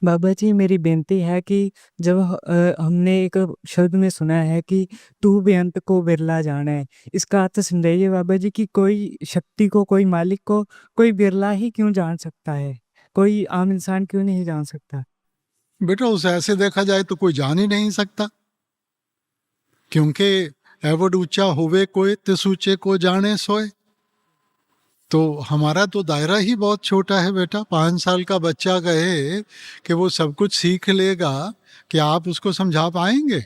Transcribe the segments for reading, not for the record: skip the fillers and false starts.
बाबा जी, मेरी बेनती है कि जब हमने एक शब्द में सुना है कि तू बेअंत को बिरला जाने, इसका अर्थ समझाइए बाबा जी कि कोई शक्ति को, कोई मालिक को, कोई बिरला ही क्यों जान सकता है? कोई आम इंसान क्यों नहीं जान सकता? बेटा उसे ऐसे देखा जाए तो कोई जान ही नहीं सकता, क्योंकि एवड ऊंचा होवे कोई तिस ऊंचे को जाने सोए। तो हमारा तो दायरा ही बहुत छोटा है बेटा। 5 साल का बच्चा कहे कि वो सब कुछ सीख लेगा, क्या आप उसको समझा पाएंगे?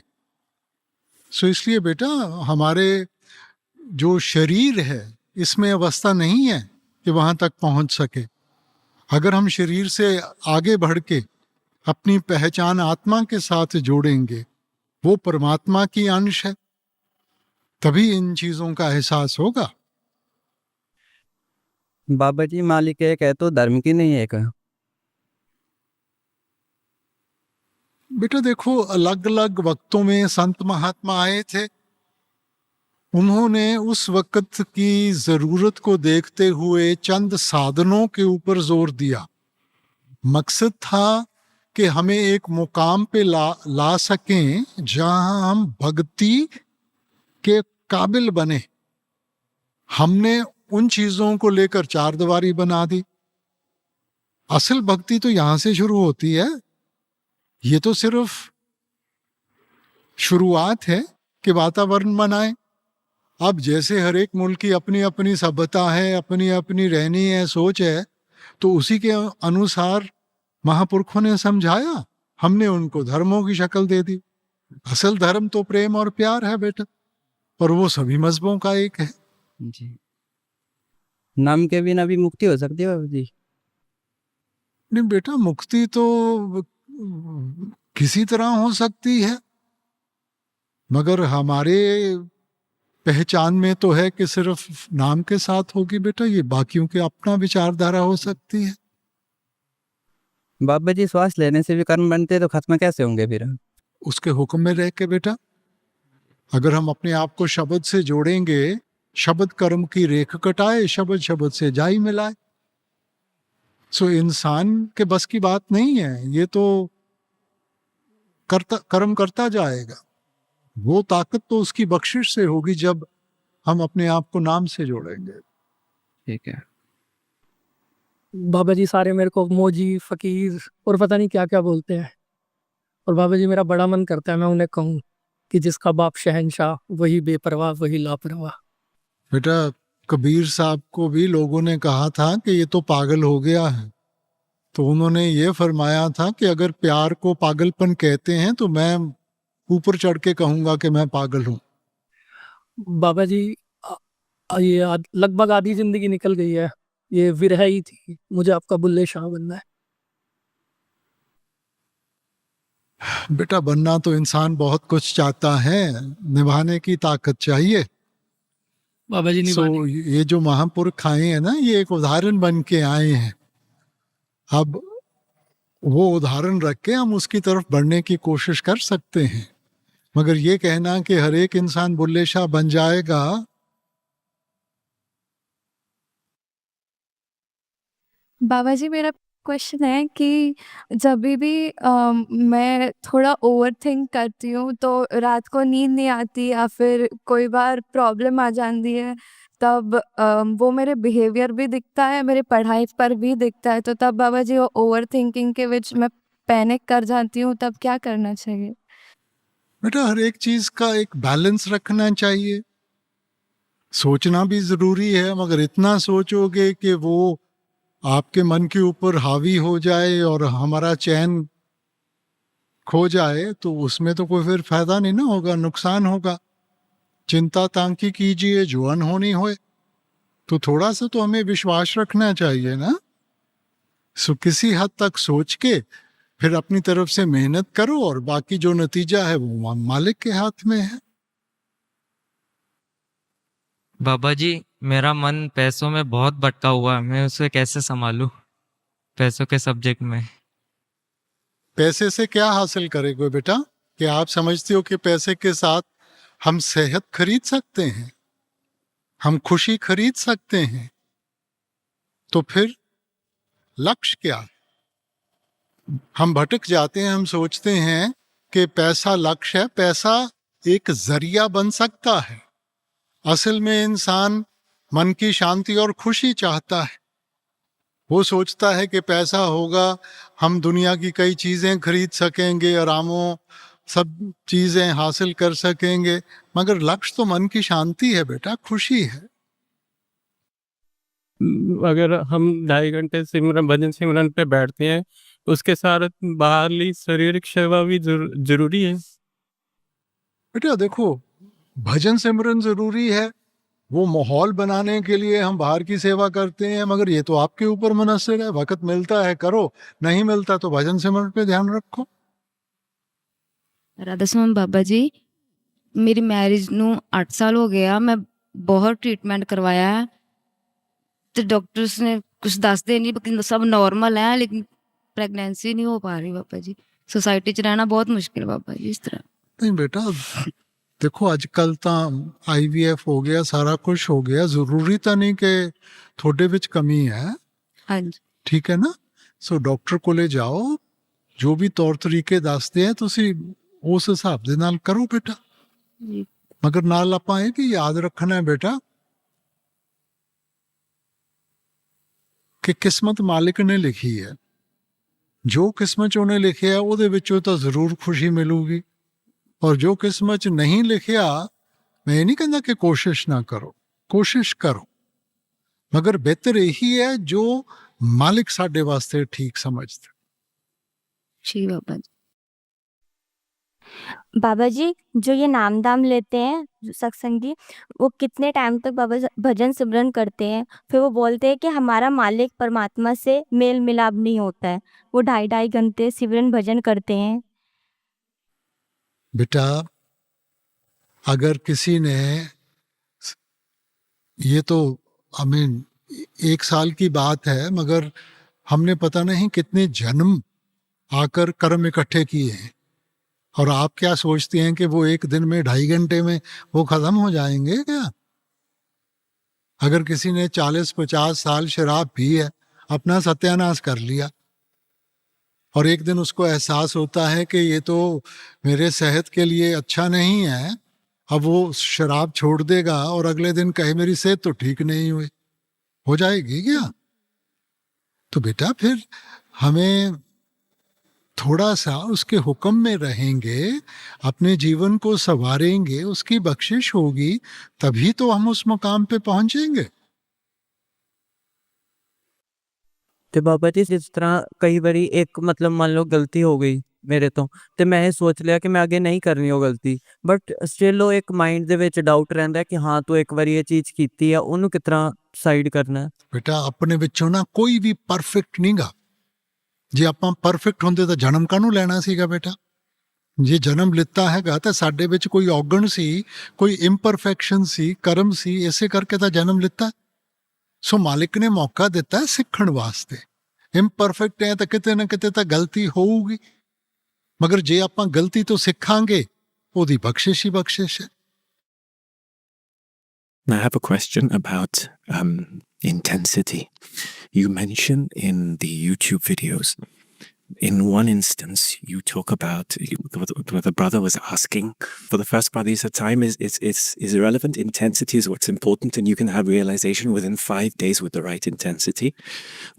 सो इसलिए बेटा, हमारे जो शरीर है इसमें अवस्था नहीं है कि वहां तक पहुंच सके। अगर हम शरीर से आगे बढ़ के अपनी पहचान आत्मा के साथ जोड़ेंगे, वो परमात्मा की अंश है, तभी इन चीजों का एहसास होगा। बाबा जी, मालिक एक है तो धर्म की नहीं एक है। बेटा देखो, अलग अलग वक्तों में संत महात्मा आए थे। उन्होंने उस वक्त की जरूरत को देखते हुए चंद साधनों के ऊपर जोर दिया। मकसद था कि हमें एक मुकाम पे ला सकें जहां हम भक्ति के काबिल बने। हमने उन चीजों को लेकर चार दीवारी बना दी। असल भक्ति तो यहां से शुरू होती है। ये तो सिर्फ शुरुआत है कि वातावरण बनाए। अब जैसे हर एक मुल्क की अपनी अपनी सभ्यता है, अपनी अपनी रहनी है, सोच है, तो उसी के अनुसार महापुरुषों ने समझाया, हमने उनको धर्मों की शक्ल दे दी। असल धर्म तो प्रेम और प्यार है बेटा, और वो सभी मजहबों का एक है। जी। नाम के बिना भी मुक्ति हो सकती है बाबा जी? नहीं बेटा, मुक्ति तो किसी तरह हो सकती है, मगर हमारे पहचान में तो है कि सिर्फ नाम के साथ होगी बेटा। ये बाकियों के अपना विचारधारा हो सकती है। बाबा जी, श्वास लेने से भी कर्म बनते हैं तो खत्म कैसे होंगे फिर? उसके हुक्म में रह के बेटा, अगर हम अपने आप को शब्द से जोड़ेंगे, शब्द कर्म की रेख कटाए, शब्द शब्द से जाई मिलाए। सो इंसान के बस की बात नहीं है, ये तो करता कर्म करता जाएगा। वो ताकत तो उसकी बख्शिश से होगी जब हम अपने आप को नाम से जोड़ेंगे। ठीक है। बाबा जी सारे मेरे को मौजी फकीर और पता नहीं क्या क्या बोलते हैं। और बाबा जी मेरा बड़ा मन करता है मैं उन्हें कहूँ कि जिसका बाप शहंशाह वही बेपरवाह वही लापरवाह। बेटा, कबीर साहब को भी लोगों ने कहा था कि ये तो पागल हो गया है, तो उन्होंने ये फरमाया था कि अगर प्यार को पागलपन कहते हैं तो मैं ऊपर चढ़ के कहूंगा कि मैं पागल हूं। बाबा जी ये लगभग आधी जिंदगी निकल गई है, ये विरह ही थी, मुझे आपका बुल्ले शाह बनना है। बेटा, बनना तो इंसान बहुत कुछ चाहता है, निभाने की ताकत चाहिए। बाबा जी सो ये जो महापुरुष आए हैं ना, ये एक उदाहरण बन के आए हैं। अब वो उदाहरण रख के हम उसकी तरफ बढ़ने की कोशिश कर सकते हैं, मगर ये कहना कि हर एक इंसान बुल्ले शाह बन जाएगा। बाबा जी मेरा क्वेश्चन है कि जब भी मैं थोड़ा ओवर थिंक करती हूँ तो रात को नींद नहीं आती या फिर कोई बार प्रॉब्लम आ जाती है, तब वो मेरे बिहेवियर भी दिखता है, मेरी पढ़ाई पर भी दिखता है। तो तब बाबा जी वो ओवर थिंकिंग के विच मैं पैनिक कर जाती हूँ, तब क्या करना चाहिए? बेटा, हर एक चीज का एक बैलेंस रखना चाहिए। सोचना भी जरूरी है, मगर इतना सोचोगे कि वो आपके मन के ऊपर हावी हो जाए और हमारा चैन खो जाए, तो उसमें तो कोई फिर फायदा नहीं ना होगा, नुकसान होगा। चिंता तांकी कीजिए जो अनहोनी होए। तो थोड़ा सा तो हमें विश्वास रखना चाहिए ना। सो किसी हद तक सोच के फिर अपनी तरफ से मेहनत करो, और बाकी जो नतीजा है वो मालिक के हाथ में है। बाबा जी, मेरा मन पैसों में बहुत भटका हुआ है, मैं उसे कैसे संभालूं? पैसों के सब्जेक्ट में। पैसे से क्या हासिल करेंगे बेटा? कि आप समझते हो कि पैसे के साथ हम सेहत खरीद सकते हैं, हम खुशी खरीद सकते हैं? तो फिर लक्ष्य क्या? हम भटक जाते हैं, हम सोचते हैं कि पैसा लक्ष्य है, पैसा एक जरिया बन सकता है। असल में इंसान मन की शांति और खुशी चाहता है। वो सोचता है कि पैसा होगा, हम दुनिया की कई चीजें खरीद सकेंगे, आरामों सब चीजें हासिल कर सकेंगे, मगर लक्ष्य तो मन की शांति है बेटा, खुशी है। अगर हम 2.5 घंटे सिमरन भजन सिमरन पे बैठते हैं, उसके साथ बाहरली शारीरिक सेवा भी जरूरी है। बेटा देखो, भजन सिमरन जरूरी है, वो माहौल बनाने के लिए हम बाहर की सेवा करते हैं, मगर ये तो आपके ऊपर मुनस्सिर है। वक्त मिलता है करो, नहीं मिलता तो भजन सिमरन पे ध्यान रखो। राधा स्वामी बाबा जी, मेरी मैरिज ਨੂੰ 8 ਸਾਲ ਹੋ ਗਿਆ। ਮੈਂ ਬਹੁਤ ਟ੍ਰੀਟਮੈਂਟ ਕਰਵਾਇਆ ਹੈ ਤੇ ਡਾਕਟਰਸ ਨੇ ਕੁਝ ਦੱਸਦੇ ਨਹੀਂ ਕਿ ਸਭ ਨਾਰਮਲ ਹੈ, ਲੇਕਿਨ ਪ੍ਰੈਗਨੈਂਸੀ ਨਹੀਂ ਹੋ ਪਾ ਰਹੀ ਬਾਬਾ ਜੀ। सोसाइटी ਚ ਰਹਿਣਾ ਬਹੁਤ ਮੁਸ਼ਕਿਲ ਬਾਬਾ ਜੀ ਇਸ ਤਰ੍ਹਾਂ। नहीं बेटा देखो, अजकल तो IVF हो गया, सारा कुछ हो गया, जरूरी तो नहीं कि थोड़े विच कमी है। ਹਾਂਜੀ ठीक है ना। सो डॉक्टर को ले जाओ, जो भी तौर तरीके दसते हैं तुसी उस हिसाब दे नाल करो बेटा। ਜੀ मगर नाल आपां ये भी याद रखना है बेटा कि किस्मत मालिक ने लिखी है। जो किस्मत च उन्हें लिखिया है ਉਹਦੇ ਵਿੱਚੋਂ ਤਾਂ ਜ਼ਰੂਰ खुशी मिलूगी, और जो किस्मत च नहीं लिखिया, मैं ये नहीं कहता कि कोशिश ना करो, कोशिश करो, मगर बेहतर यही है जो मालिक साडे वास्ते ठीक समझते। ਜੀ ਬਾਬਾ ਜੀ। बाबा जी, जो ये नाम दाम लेते हैं जो सत्संगी, वो कितने टाइम तक बाबा भजन सिमरन करते हैं? फिर वो बोलते हैं कि हमारा मालिक परमात्मा से मेल मिलाप नहीं होता है। वो 2.5 घंटे सिमरन भजन करते हैं। बेटा अगर किसी ने, ये तो हमें 1 साल की बात है, मगर हमने पता नहीं कितने जन्म आकर कर्म इकट्ठे किए हैं, और आप क्या सोचते हैं कि वो एक दिन में 2.5 घंटे में वो खत्म हो जाएंगे क्या? अगर किसी ने 40-50 साल शराब पी है, अपना सत्यानाश कर लिया, और एक दिन उसको एहसास होता है कि ये तो मेरे सेहत के लिए अच्छा नहीं है, अब वो शराब छोड़ देगा और अगले दिन कहे मेरी सेहत तो ठीक नहीं हुई, हो जाएगी क्या? तो बेटा फिर हमें थोड़ा सा उसके हुक्म में रहेंगे, अपने जीवन को संवारेंगे, उसकी बख्शिश होगी, तभी तो हम उस मुकाम पे पहुंचेंगे। ਤੇ ਬਾਬਾ ਜੀ ਜਿਸ ਤਰ੍ਹਾਂ ਕਈ ਵਾਰੀ ਇੱਕ ਮਤਲਬ ਮੰਨ ਲਓ ਗਲਤੀ ਹੋ ਗਈ ਮੇਰੇ ਤੋਂ ਤੇ ਮੈਂ ਇਹ ਸੋਚ ਲਿਆ ਕਿ ਮੈਂ ਅੱਗੇ ਨਹੀਂ ਕਰਨੀ ਉਹ ਗਲਤੀ, ਬਟ ਸਟਿਲ ਉਹ ਇੱਕ ਮਾਈਂਡ ਦੇ ਵਿੱਚ ਡਾਊਟ ਰਹਿੰਦਾ ਕਿ ਹਾਂ ਤੂੰ ਇੱਕ ਵਾਰੀ ਇਹ ਚੀਜ਼ ਕੀਤੀ ਆ, ਉਹਨੂੰ ਕਿਸ ਤਰ੍ਹਾਂ ਸਾਈਡ ਕਰਨਾ ਹੈ? बेटा अपने विचों ना कोई भी परफेक्ट नहीं गा। जे ਆਪਾਂ परफेक्ट ਹੁੰਦੇ ਤਾਂ ਜਨਮ ਕਾਹਨੂੰ ਲੈਣਾ ਸੀਗਾ बेटा? ਜੇ ਜਨਮ ਲਿੱਤਾ ਹੈਗਾ ਤਾਂ ਸਾਡੇ ਵਿੱਚ ਕੋਈ ਔਗਣ ਸੀ, ਕੋਈ ਇੰਪਰਫੈਕਸ਼ਨ ਸੀ, ਕਰਮ ਸੀ, ਇਸੇ ਕਰਕੇ ਤਾਂ ਜਨਮ ਲਿੱਤਾ। ਸੋ ਮਾਲਿਕ ਨੇ ਮੌਕਾ ਦਿੱਤਾ ਸਿੱਖਣ ਵਾਸਤੇ। ਇੰਪਰਫੈਕਟ ਹੈ ਤਾਂ ਕਿਤੇ ਨਾ ਕਿਤੇ ਤਾਂ ਗਲਤੀ ਹੋਊਗੀ, ਮਗਰ ਜੇ ਆਪਾਂ ਗਲਤੀ ਤੋਂ ਸਿੱਖਾਂਗੇ, ਉਹਦੀ ਬਖਸ਼ਿਸ਼ ਹੀ ਬਖਸ਼ਿਸ਼ ਹੈ। I have a question about intensity. You mention in the YouTube videos, in one instance, you talk about what the brother was asking. For the first part, he said time is irrelevant. Intensity is what's important, and you can have realization within 5 days with the right intensity.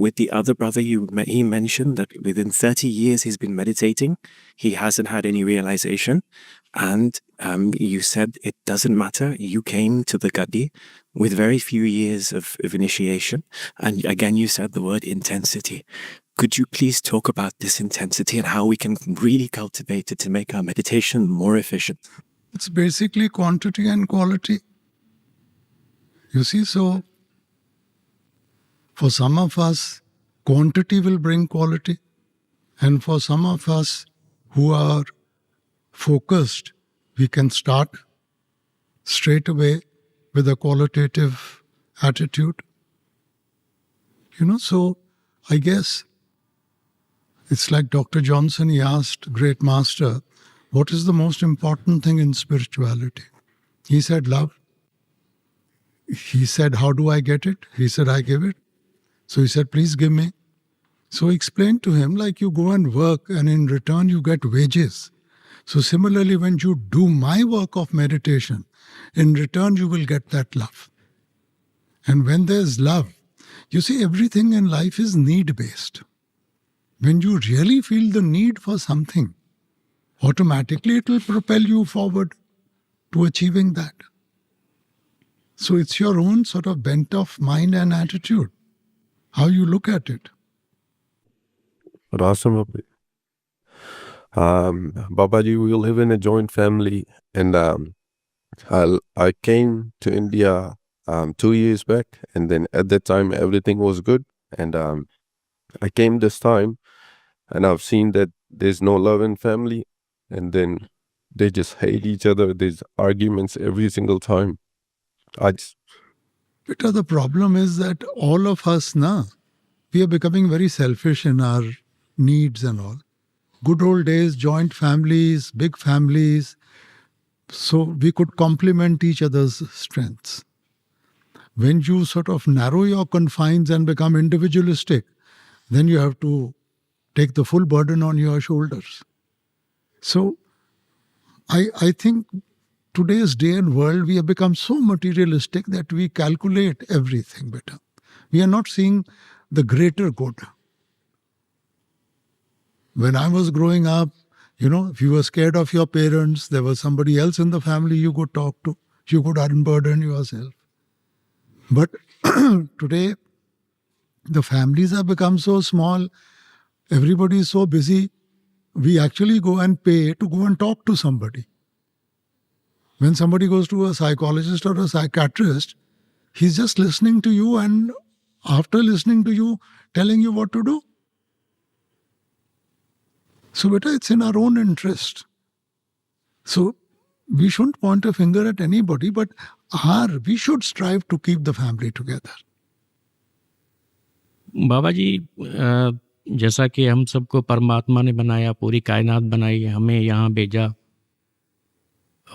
With the other brother, he mentioned that within 30 years he's been meditating. He hasn't had any realization. And you said it doesn't matter. You came to the Gadi with very few years of initiation. And again, you said the word intensity. Could you please talk about this intensity and how we can really cultivate it to make our meditation more efficient? It's basically quantity and quality. You see, so for some of us, quantity will bring quality. And for some of us who are focused, we can start straight away with a qualitative attitude. So I guess it's like Dr. Johnson, he asked great master, what is the most important thing in spirituality? He said, love. He said, how do I get it? He said, I give it. So he said, please give me. So explain to him like you go and work and in return you get wages. So similarly, when you do my work of meditation, in return you will get that love. And when there's love, you see, everything in life is need-based. When you really feel the need for something, automatically it will propel you forward to achieving that. So it's your own sort of bent of mind and attitude, how you look at it. Awesome. Babaji, we live in a joint family, and I came to India 2 years back, and then at that time everything was good, and I came this time, and I've seen that there's no love in family, and then they just hate each other. There's arguments every single time. Beta, the problem is that all of us, we are becoming very selfish in our needs and all. Good old days, joint families, big families, so we could complement each other's strengths. When you sort of narrow your confines and become individualistic, then you have to take the full burden on your shoulders. So I think today's day and world, we have become so materialistic that we calculate everything better. We are not seeing the greater good. When I was growing up, if you were scared of your parents, there was somebody else in the family you could talk to. You could unburden yourself. But today, the families have become so small, everybody is so busy, we actually go and pay to go and talk to somebody. When somebody goes to a psychologist or a psychiatrist, he's just listening to you and after listening to you, telling you what to do. So beta, it's in our own interest. So we shouldn't point a finger at anybody, but we should strive to keep the family together. बाबा जी, जैसा कि हम सबको परमात्मा ने बनाया, पूरी कायनात बनाई, हमें यहाँ भेजा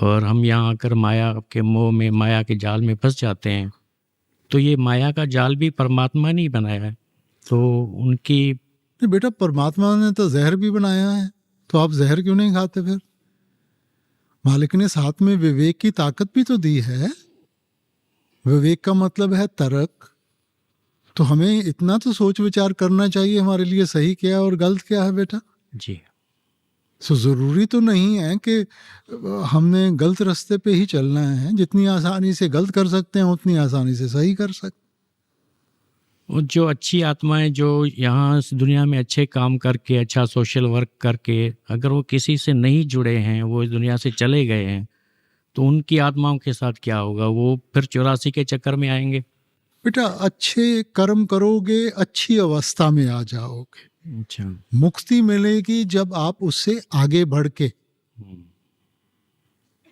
और हम यहाँ आकर माया के मोह में, माया के जाल में फंस जाते हैं, तो ये माया का जाल भी परमात्मा ने बनाया है, तो उनकी बेटा परमात्मा ने तो जहर भी बनाया है, तो आप जहर क्यों नहीं खाते फिर? मालिक ने साथ में विवेक की ताकत भी तो दी है. विवेक का मतलब है तर्क. तो हमें इतना तो सोच विचार करना चाहिए हमारे लिए सही क्या है और गलत क्या है बेटा जी. सो जरूरी तो नहीं है कि हमने गलत रास्ते पे ही चलना है. जितनी आसानी से गलत कर सकते हैं उतनी आसानी से सही कर सकते. और जो अच्छी आत्माएं जो यहाँ इस दुनिया में अच्छे काम करके, अच्छा सोशल वर्क करके, अगर वो किसी से नहीं जुड़े हैं, वो इस दुनिया से चले गए हैं, तो उनकी आत्माओं के साथ क्या होगा? वो फिर 84 के चक्कर में आएंगे. बेटा अच्छे कर्म करोगे, अच्छी अवस्था में आ जाओगे. अच्छा. मुक्ति मिलेगी जब आप उससे आगे बढ़ के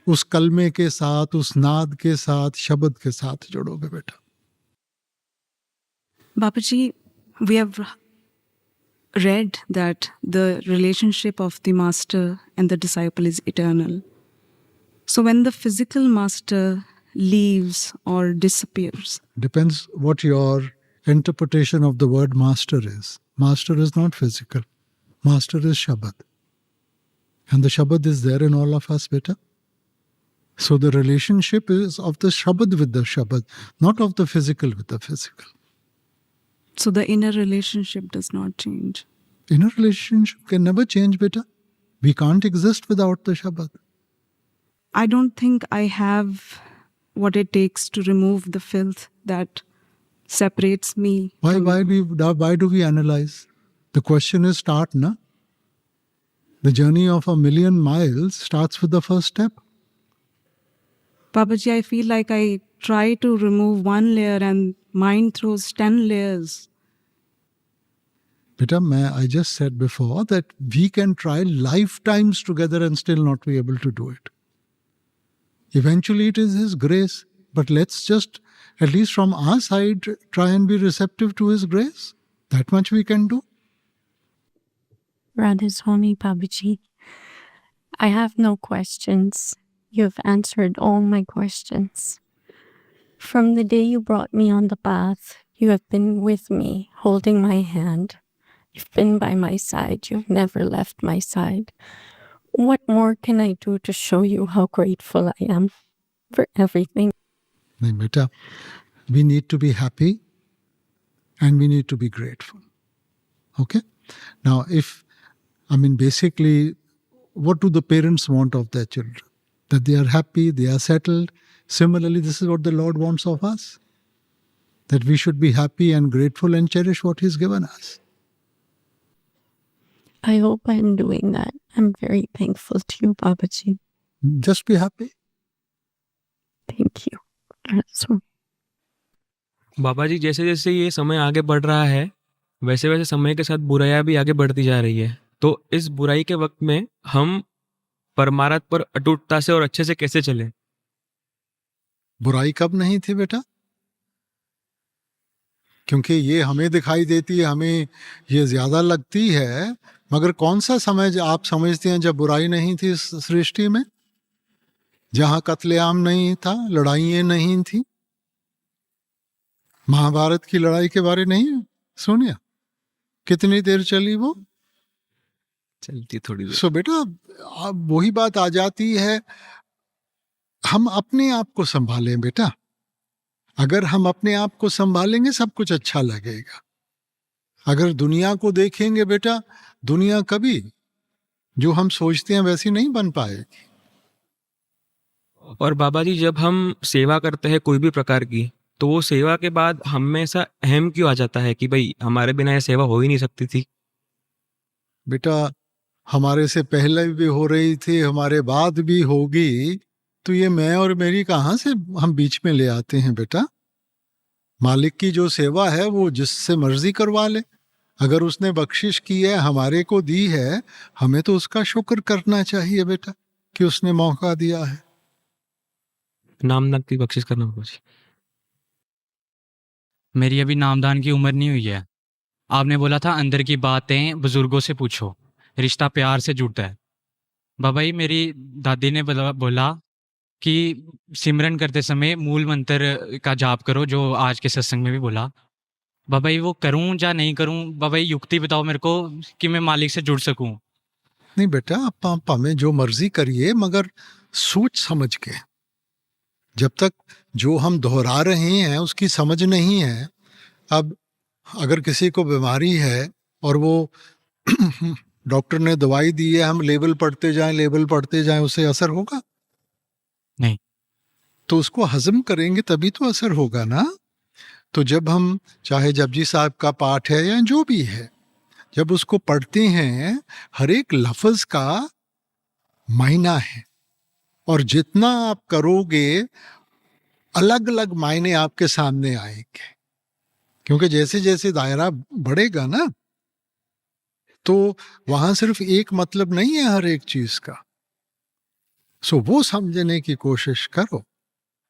उस कलमे के साथ, उस नाद के साथ, शब्द के साथ जुड़ोगे बेटा. Babaji, we have read that the relationship of the master and the disciple is eternal. So when the physical master leaves or disappears. Depends what your interpretation of the word master is. Master is not physical. Master is Shabad. And the Shabad is there in all of us, beta. So the relationship is of the Shabad with the Shabad, not of the physical with the physical. So the inner relationship does not change. Inner relationship can never change, beta. We can't exist without the Shabad. I don't think I have what it takes to remove the filth that separates me. Why do we analyze? The question is start, na? The journey of 1,000,000 miles starts with the first step. Babaji, I feel like I try to remove one layer and mind throws 10 layers. Beta, I just said before that we can try lifetimes together and still not be able to do it. Eventually it is His grace, but let's just, at least from our side, try and be receptive to His grace. That much we can do. Radha Swami Babaji, I have no questions. You have answered all my questions. From the day you brought me on the path, you have been with me, holding my hand, You've been by my side. You've never left my side. What more can I do to show you how grateful I am for everything? नहीं बेटा, we need to be happy and we need to be grateful. Okay? Now, basically, what do the parents want of their children? That they are happy, they are settled. Similarly, this is what the Lord wants of us. That we should be happy and grateful and cherish what He's given us. I hope I'm doing that. I'm very thankful to you, Babaji. Just be happy. Thank you. That's all. बाबा जी, जैसे जैसे ये समय आगे बढ़ रहा है, वैसे वैसे समय के साथ बुराइयां भी आगे बढ़ती जा रही है। तो इस बुराई के वक्त में हम परमार्थ पर अटूटता से और अच्छे से कैसे चलें? बुराई कब नहीं थी बेटा? क्योंकि ये हमें दिखाई देती है, हमें ये ज्यादा लगती है, मगर कौन सा समय आप समझते हैं जब बुराई नहीं थी इस सृष्टि में? जहां कत्लेआम नहीं था, लड़ाइयां नहीं थी। महाभारत की लड़ाई के बारे नहीं सुनिए, कितनी देर चली वो? चलती थोड़ी देर। सो बेटा, अब वही बात आ जाती है, हम अपने आप को संभालें बेटा। अगर हम अपने आप को संभालेंगे सब कुछ अच्छा लगेगा। अगर दुनिया को देखेंगे बेटा, दुनिया कभी जो हम सोचते हैं वैसी नहीं बन पाएगी। और बाबा जी, जब हम सेवा करते हैं कोई भी प्रकार की, तो वो सेवा के बाद हम में ऐसा अहम क्यों आ जाता है कि भाई हमारे बिना ये सेवा हो ही नहीं सकती थी? बेटा, हमारे से पहले भी हो रही थी, हमारे बाद भी होगी, तो ये मैं और मेरी कहाँ से हम बीच में ले आते हैं बेटा? मालिक की जो सेवा है वो जिससे मर्जी करवा ले। अगर उसने बख्शिश की है, हमारे को दी है, हमें तो उसका शुक्र करना चाहिए बेटा कि उसने मौका दिया है। नामदान की बख्शिश करना बाबा जी। मेरी अभी नामदान की उम्र नहीं हुई है। आपने बोला था अंदर की बातें बुजुर्गों से पूछो, रिश्ता प्यार से जुड़ता है। बाबा जी, मेरी दादी ने बोला कि सिमरन करते समय मूल मंत्र का जाप करो, जो आज के सत्संग में भी बोला। बाबा जी, वो करूं या नहीं करूं? बाबा जी, युक्ति बताओ मेरे को कि मैं मालिक से जुड़ सकूं। नहीं बेटा, आप हमें जो मर्जी करिए, मगर सोच समझ के। जब तक जो हम दोहरा रहे हैं उसकी समझ नहीं है। अब अगर किसी को बीमारी है और वो डॉक्टर ने दवाई दी है, हम लेबल पढ़ते जाएं, उससे असर होगा? नहीं। तो उसको हजम करेंगे तभी तो असर होगा ना। तो जब हम, चाहे जपजी साहब का पाठ है या जो भी है, जब उसको पढ़ते हैं, हर एक लफ्ज का मायना है, और जितना आप करोगे अलग अलग मायने आपके सामने आएंगे। क्योंकि जैसे जैसे दायरा बढ़ेगा ना, तो वहां सिर्फ एक मतलब नहीं है हर एक चीज का। सो वो समझने की कोशिश करो।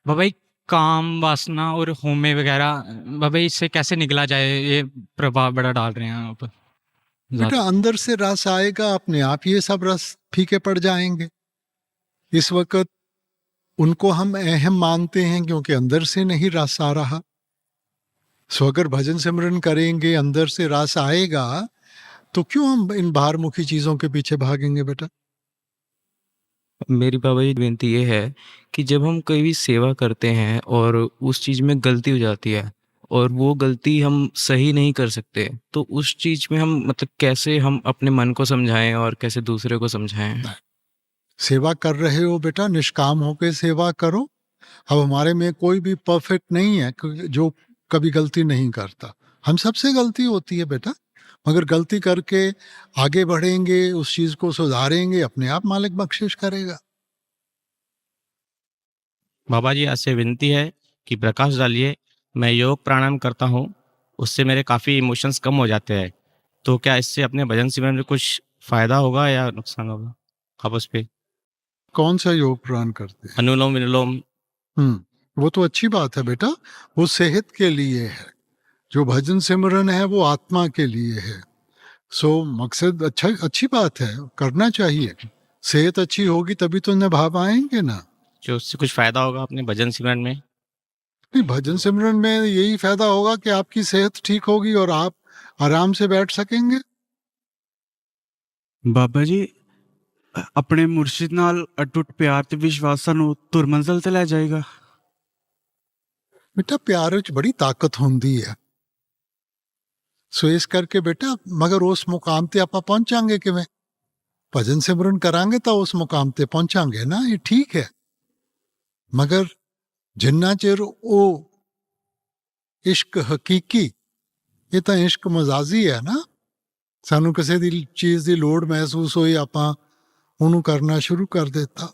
बाबा जी, काम वासना और होमे वगैरह, बाबा जी, इससे कैसे निकला जाए? ये प्रभाव बड़ा डाल रहे हैं आप। बेटा, अंदर से रस आएगा, अपने आप ये सब रस फीके पड़ जाएंगे। इस वक्त उनको हम अहम मानते हैं क्योंकि अंदर से नहीं रस आ रहा। सो अगर भजन सिमरन करेंगे, अंदर से रस आएगा, तो क्यों हम इन बाहरमुखी चीजों के पीछे भागेंगे बेटा? मेरी बाबा जी विनती ये है कि जब हम कोई भी सेवा करते हैं और उस चीज़ में गलती हो जाती है और वो गलती हम सही नहीं कर सकते, तो उस चीज़ में हम मतलब कैसे हम अपने मन को समझाएं और कैसे दूसरे को समझाएं? सेवा कर रहे हो बेटा, निष्काम होकर सेवा करो। अब हमारे में कोई भी परफेक्ट नहीं है जो कभी गलती नहीं करता। हम सबसे गलती होती है बेटा, मगर गलती करके आगे बढ़ेंगे, उस चीज को सुधारेंगे, अपने आप मालिक बख्शिश करेगा। बाबा जी, आपसे विनती है कि प्रकाश डालिए। मैं योग प्राणायाम करता हूँ, उससे मेरे काफ़ी इमोशंस कम हो जाते हैं। तो क्या इससे अपने भजन सिमरन में कुछ फ़ायदा होगा या नुकसान होगा? आप उस पर कौन सा योग प्राणायाम करते हैं? अनुलोम विलोम। वो तो अच्छी बात है बेटा, वो सेहत के लिए है। जो भजन सिमरन है वो आत्मा के लिए है। सो मकसद अच्छी बात है, करना चाहिए। सेहत अच्छी होगी तभी तो निभा पाएंगे ना। जो उससे कुछ फ़ायदा होगा अपने भजन सिमरन में? नहीं, भजन सिमरन में यही फायदा होगा कि आपकी सेहत ठीक होगी और आप आराम से बैठ सकेंगे। ਬਾਬਾ ਜੀ ਆਪਣੇ ਮੁਰਸ਼ਿਦ ਨਾਲ ਅਟੁੱਟ ਪਿਆਰ ਤੇ ਵਿਸ਼ਵਾਸ ਸਾਨੂੰ ਧੁਰ ਮੰਜ਼ਲ ਤੇ ਲੈ ਜਾਏਗਾ। ਬੇਟਾ ਪਿਆਰ ਵਿੱਚ ਬੜੀ ਤਾਕਤ ਹੁੰਦੀ ਹੈ, ਸੋ ਇਸ ਕਰਕੇ ਬੇਟਾ ਮਗਰ ਉਸ ਮੁਕਾਮ ਤੇ ਆਪਾਂ ਪਹੁੰਚਾਂਗੇ ਕਿਵੇਂ? ਭਜਨ ਸਿਮਰਨ ਕਰਾਂਗੇ ਤਾਂ ਉਸ ਮੁਕਾਮ ਤੇ ਪਹੁੰਚਾਂਗੇ ਨਾ, ਇਹ ਠੀਕ ਹੈ। ਮਗਰ ਜਿੰਨਾ ਚਿਰ ਉਹ ਇਸ਼ਕ ਹਕੀਕੀ, ਇਹ ਤਾਂ ਇਸ਼ਕ ਮਜ਼ਾਜੀ ਹੈ ਨਾ, ਸਾਨੂੰ ਕਿਸੇ ਦੀ ਚੀਜ਼ ਦੀ ਲੋੜ ਮਹਿਸੂਸ ਹੋਈ ਆਪਾਂ ਉਹਨੂੰ ਕਰਨਾ ਸ਼ੁਰੂ ਕਰ ਦਿੱਤਾ।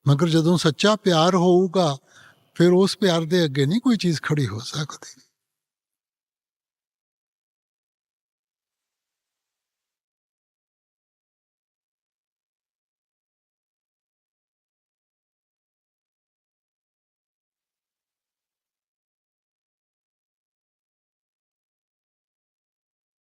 ਮਗਰ ਜਦੋਂ ਸੱਚਾ ਪਿਆਰ ਹੋਊਗਾ ਫਿਰ ਉਸ ਪਿਆਰ ਦੇ ਅੱਗੇ ਨਹੀਂ ਕੋਈ ਚੀਜ਼ ਖੜੀ ਹੋ ਸਕਦੀ।